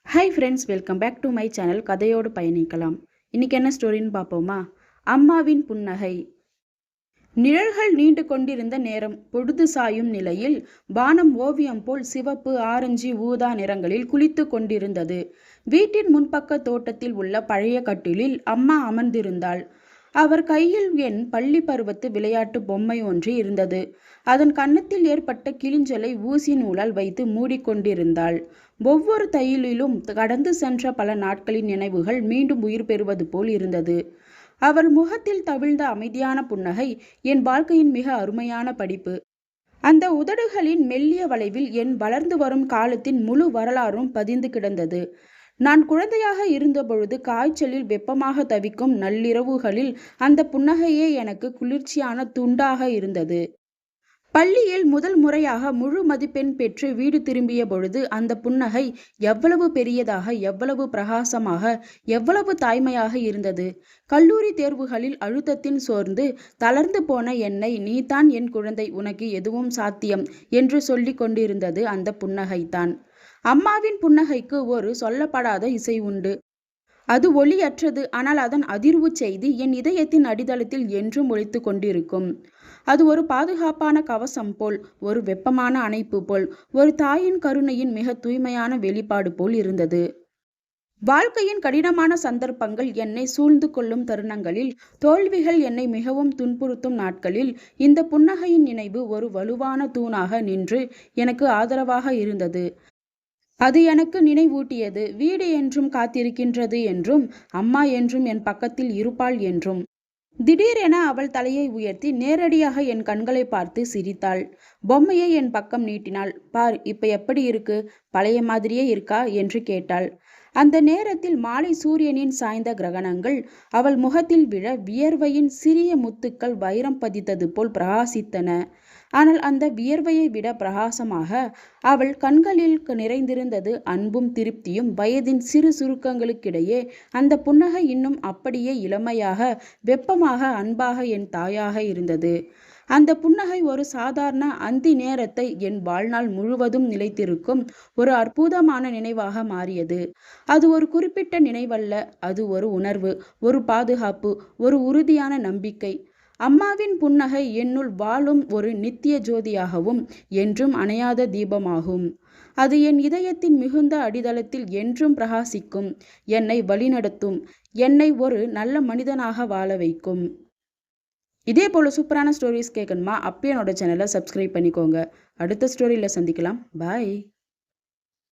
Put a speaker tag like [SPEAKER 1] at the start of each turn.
[SPEAKER 1] Hi friends, welcome back to my channel. கதையோடு பயணிக்கலாம். இன்னைக்கு என்ன ஸ்டோரின்னு பார்ப்போமா? அம்மாவின் புன்னகை. நிழல்கள் நீண்டு கொண்டிருந்த நேரம். பொழுது சாயும் நிலையில் வானம் ஓவியம் போல் சிவப்பு, ஆரஞ்சு, ஊதா நிறங்களில் குளித்து கொண்டிருந்தது. வீட்டின் முன்பக்க தோட்டத்தில் உள்ள பழைய கட்டிலில் அம்மா அமர்ந்திருந்தாள். அவர் கையில் என் பள்ளி பருவத்து விளையாட்டு பொம்மை ஒன்று இருந்தது. அதன் கன்னத்தில் ஏற்பட்ட கிழிஞ்சலை ஊசி நூலால் வைத்து மூடிக்கொண்டிருந்தாள். ஒவ்வொரு தையலிலும் கடந்து சென்ற பல நாட்களின் நினைவுகள் மீண்டும் உயிர் பெறுவது போல் இருந்தது. அவள் முகத்தில் தவிழ்ந்த அமைதியான புன்னகை என் வாழ்க்கையின் மிக அருமையான படிப்பு. அந்த உதடுகளின் மெல்லிய வளைவில் என் வளர்ந்து வரும் காலத்தின் முழு வரலாறும் பதிந்து கிடந்தது. நான் குழந்தையாக இருந்தபொழுது காய்ச்சலில் வெப்பமாக தவிக்கும் நள்ளிரவுகளில் அந்த புன்னகையே எனக்கு குளிர்ச்சியான துண்டாக இருந்தது. பள்ளியில் முதல் முறையாக முழு மதிப்பெண் பெற்று வீடு திரும்பிய பொழுது அந்த புன்னகை எவ்வளவு பெரியதாக, எவ்வளவு பிரகாசமாக, எவ்வளவு தாய்மையாக இருந்தது. கல்லூரி தேர்வுகளில் அழுத்தத்தின் சோர்ந்து தளர்ந்து போன என்னை, நீதான் என் குழந்தை, உனக்கு எதுவும் சாத்தியம் என்று சொல்லிக் கொண்டிருந்தது அந்த புன்னகைதான். அம்மாவின் புன்னகைக்கு ஒரு சொல்லப்படாத இசை உண்டு. அது ஒளியற்றது, ஆனால் அதன் அதிர்வு செய்தி என் இதயத்தின் அடித்தளத்தில் என்றும் ஒலித்து கொண்டிருக்கும். அது ஒரு பாதுகாப்பான கவசம் போல், ஒரு வெப்பமான அணைப்பு போல், ஒரு தாயின் கருணையின் மிக தூய்மையான வெளிப்பாடு போல் இருந்தது. வாழ்க்கையின் கடினமான சந்தர்ப்பங்கள் என்னை சூழ்ந்து கொள்ளும் தருணங்களில், தோல்விகள் என்னை மிகவும் துன்புறுத்தும் நாட்களில் இந்த புன்னகையின் நினைவு ஒரு வலுவான தூணாக நின்று எனக்கு ஆதரவாக இருந்தது. அது எனக்கு நினைவூட்டியது, வீடு என்றும் காத்திருக்கின்றது என்றும், அம்மா என்றும் என் பக்கத்தில் இருப்பாள் என்றும். திடீரென அவள் தலையை உயர்த்தி நேரடியாக என் கண்களை பார்த்து சிரித்தாள். பொம்மையை என் பக்கம் நீட்டினாள். பார், இப்ப எப்படி இருக்கு? பழைய மாதிரியே இருக்கா என்று கேட்டாள். அந்த நேரத்தில் மாலை சூரியனின் சாய்ந்த கிரகணங்கள் அவள் முகத்தில் விழ வியர்வையின் சிறிய முத்துக்கள் வைரம் பதித்தது போல் பிரகாசித்தன. ஆனால் அந்த வியர்வையை விட பிரகாசமாக அவள் கண்களில் நிறைந்திருந்தது அன்பும் திருப்தியும். வயதின் சிறு சுருக்கங்களுக்கிடையே அந்த புன்னகை இன்னும் அப்படியே இளமையாக, வெப்பமாக, அன்பாக என் தாயாக இருந்தது. அந்த புன்னகை ஒரு சாதாரண அந்தி நேரத்தை என் வாழ்நாள் முழுவதும் நிலைத்திருக்கும் ஒரு அற்புதமான நினைவாக மாறியது. அது ஒரு குறிப்பிட்ட நினைவல்ல, அது ஒரு உணர்வு, ஒரு பாதுகாப்பு, ஒரு உறுதியான நம்பிக்கை. அம்மாவின் புன்னகை என்னுள் வாழும் ஒரு நித்திய ஜோதியாகவும் என்றும் அணையாத தீபமாகும். அது என் இதயத்தின் மிகுந்த அடித்தளத்தில் என்றும் பிரகாசிக்கும், என்னை வழிநடத்தும், என்னை ஒரு நல்ல மனிதனாக வாழ வைக்கும். இதே போல் சூப்பரான ஸ்டோரிஸ் கேட்கணுமா? அப்போ என்னோட சேனலை சப்ஸ்கிரைப் பண்ணிக்கோங்க. அடுத்த ஸ்டோரியில் சந்திக்கலாம். பாய்.